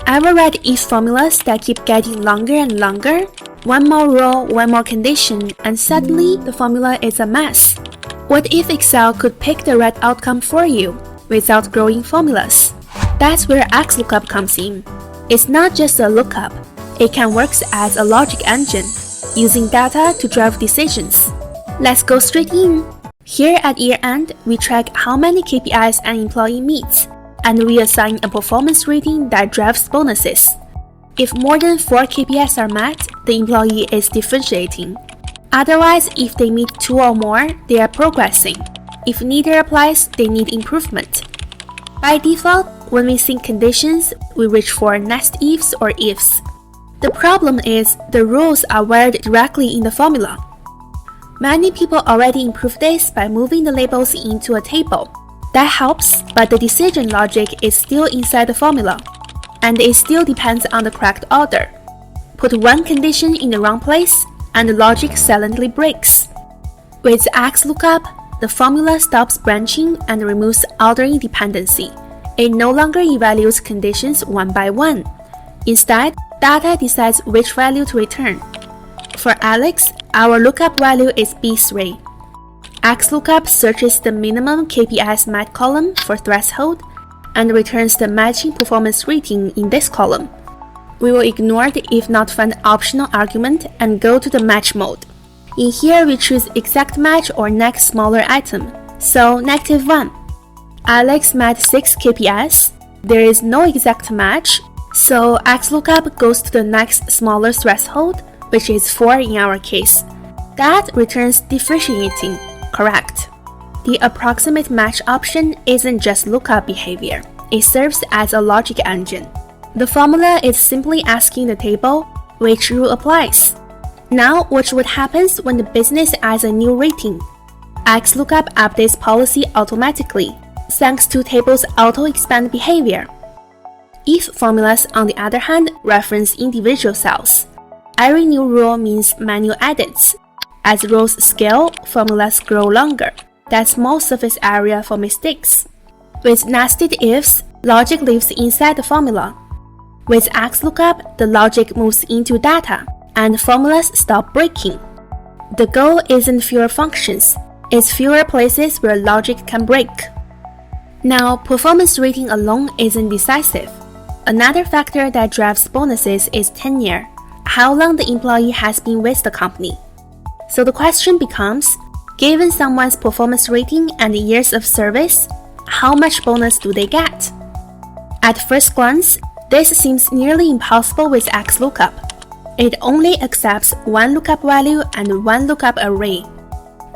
Ever read if formulas that keep getting longer and longer? One more row, one more condition, and suddenly the formula is a mess. What if Excel could pick the right outcome for you without growing formulas? That's where XLOOKUP comes in. It's not just a lookup. It can work as a logic engine, using data to drive decisions. Let's go straight in. Here at year end, we track how many KPIs an employee meets, and we assign a performance rating that drives bonuses. If more than 4 KPIs are met, the employee is differentiating. Otherwise, if they meet 2 or more, they are progressing. If neither applies, they need improvement. By default, when we sync conditions, we reach for nest ifs or ifs. The problem is the rules are wired directly in the formula. Many people already improve this by moving the labels into a table. That helps, but the decision logic is still inside the formula, and it still depends on the correct order. Put one condition in the wrong place, and the logic silently breaks. With XLOOKUP, the formula stops branching and removes ordering dependency. It no longer evaluates conditions one by one. Instead, data decides which value to return. For Alex, our lookup value is B3. XLOOKUP searches the minimum KPIs met column for threshold and returns the matching performance rating in this column. We will ignore the if not found optional argument and go to the match mode. In here, we choose exact match or next smaller item, so -1. Alex met 6 KPIs. There is no exact match, so XLOOKUP goes to the next smaller threshold, which is 4 in our case. That returns differentiating, correct. The approximate match option isn't just lookup behavior. It serves as a logic engine. The formula is simply asking the table which rule applies. Now watch what happens when the business adds a new rating. XLOOKUP updates policy automatically, thanks to table's auto-expand behavior. If formulas, on the other hand, reference individual cells, every new rule means manual edits. As rows scale, formulas grow longer. That's more surface area for mistakes. With nested ifs, logic lives inside the formula. With XLOOKUP, the logic moves into data, and formulas stop breaking. The goal isn't fewer functions, it's fewer places where logic can break. Now, performance rating alone isn't decisive. Another factor that drives bonuses is tenure, how long the employee has been with the company. So the question becomes, given someone's performance rating and years of service, how much bonus do they get? At first glance, this seems nearly impossible with XLOOKUP. It only accepts one lookup value and one lookup array.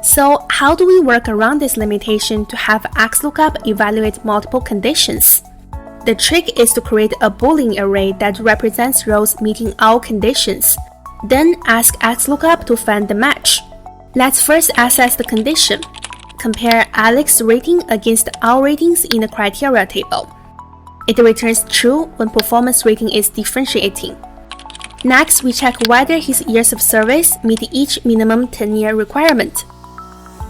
So how do we work around this limitation to have XLOOKUP evaluate multiple conditions? The trick is to create a Boolean array that represents rows meeting all conditions. Then ask XLOOKUP to find the match. Let's first assess the condition. Compare Alex's rating against all ratings in the criteria table. It returns true when performance rating is differentiating. Next, we check whether his years of service meet each minimum tenure requirement.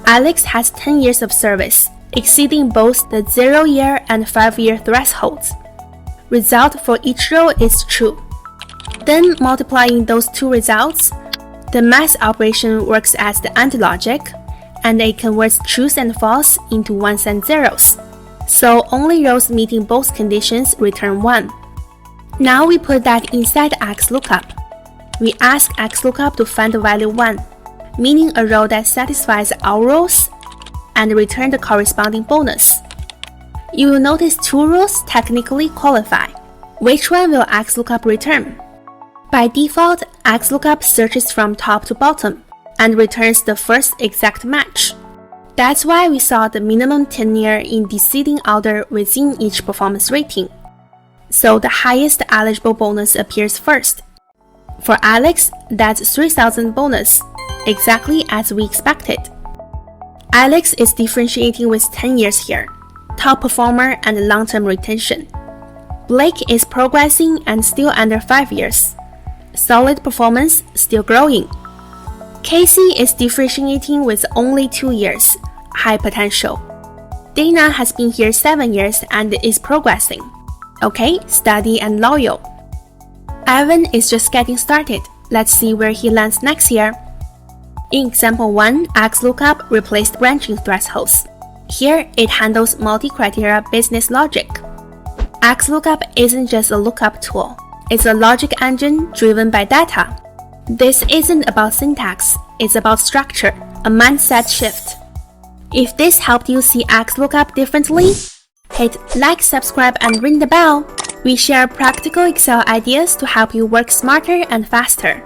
Alex has 10 years of service, exceeding both the 0-year and 5-year thresholds. Result for each row is true. Then, multiplying those two results, the math operation works as the AND logic, and it converts trues and false into ones and zeros. So only rows meeting both conditions return 1. Now we put that inside XLOOKUP. We ask XLOOKUP to find the value 1, meaning a row that satisfies all rows, and return the corresponding bonus. You will notice 2 rows technically qualify. Which one will XLOOKUP return? By default, XLOOKUP searches from top to bottom and returns the first exact match. That's why we saw the minimum tenure in descending order within each performance rating. So the highest eligible bonus appears first. For Alex, that's 3,000 bonus, exactly as we expected. Alex is differentiating with 10 years here, top performer and long-term retention. Blake is progressing and still under 5 years. Solid performance, still growing. Casey is differentiating with only 2 years, high potential. Dana has been here 7 years and is progressing. Okay, steady and loyal. Evan is just getting started. Let's see where he lands next year. In example 1, XLOOKUP replaced branching thresholds. Here, it handles multi-criteria business logic. XLOOKUP isn't just a lookup tool. It's a logic engine driven by data. This isn't about syntax. It's about structure, a mindset shift. If this helped you see XLOOKUP differently, hit like, subscribe, and ring the bell. We share practical Excel ideas to help you work smarter and faster.